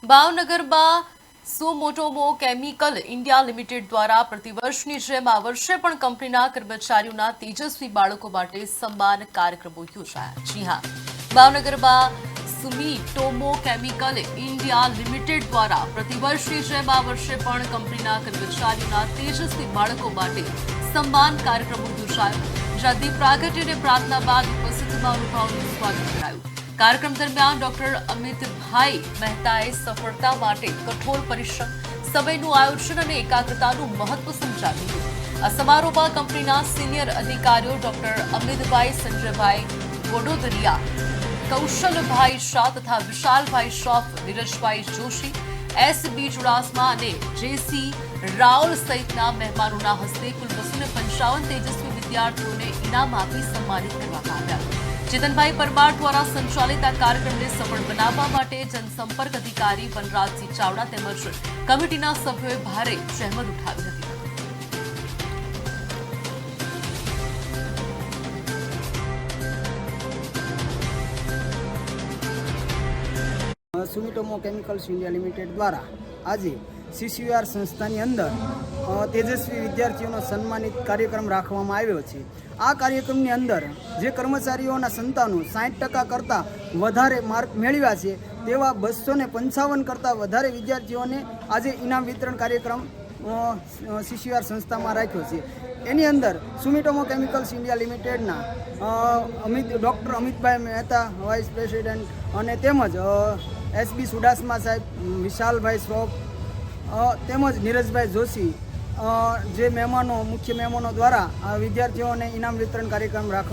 ભાવનગરમાં સુમોટોમો chemical India limited દ્વારા પ્રતિવર્ષની જેમ આ વર્ષે પણ કંપનીના કર્મચારીઓના તેજસ્વી બાળકો માટે સન્માન કાર્યક્રમો યોજાયા। જી હા, ભાવનગરમાં સુમિટોમો કેમિકલ ઇન્ડિયા લિમિટેડ દ્વારા પ્રતિવર્ષની જેમ આ વર્ષે પણ કંપનીના કર્મચારીઓના તેજસ્વી બાળકો માટે સન્માન કાર્યક્રમો યોજાયો। જ્યાં દીપ પ્રાગટ્ય અને પ્રાર્થના બાદ ઉપસ્થિત મહાનુભાવોનું સ્વાગત કરાયું। कार्यक्रम दरमियान डॉक्टर अमितभाई महेताए सफलता माटे कठोर परिश्रम, समयનું આયોજન અને એકાગ્રતાનું મહત્વ સમજાવ્યું। આ સમારોહમાં કંપનીના સિનિયર અધિકારીઓ ડોક્ટર અમિતભાઈ સંજયભાઈ વડોદરિયા, કૌશલભાઈ શાહ તથા વિશાલભાઈ શ્રોફ, નીરજભાઈ જોશી, એસબી ચુડાસમા અને જેસી રાવલ સહિતના મહેમાનોના હસ્તે કુલ 255 તેજસ્વી વિદ્યાર્થીઓને ઇનામ આપી સન્માનિત કરવામાં આવ્યા। ચેતનભાઈ પરમાર દ્વારા સંચાલિત આ કાર્યક્રમને સફળ બનાવવા માટે જનસંપર્ક અધિકારી વનરાજસિંહ ચાવડા તેમજ કમિટીના સભ્યોએ ભારે જહેમત ઉઠાવી હતી। સુમિટોમો કેમિકલ્સ ઇન્ડિયા લિમિટેડ દ્વારા આજે CCVR સંસ્થાની અંદર તેજસ્વી વિદ્યાર્થીઓનો સન્માનિત કાર્યક્રમ રાખવામાં આવ્યો છે। આ કાર્યક્રમની અંદર જે કર્મચારીઓના સંતાનો 60% કરતાં વધારે માર્ક મેળવ્યા છે તેવા 255 કરતાં વધારે વિદ્યાર્થીઓને આજે ઇનામ વિતરણ કાર્યક્રમ CCVR સંસ્થામાં રાખ્યો છે। એની અંદર સુમિટોમો કેમિકલ્સ ઇન્ડિયા લિમિટેડના doctor Amitbhai Mehta vice president અને તેમજ એસબી ચુડાસમા સાહેબ, વિશાલભાઈ શ્રોફ તેમજ નીરજભાઈ જોશી જે મહેમાનો મુખ્ય મહેમાનો દ્વારા વિદ્યાર્થીઓને ઇનામ વિતરણ કાર્યક્રમ રાખવા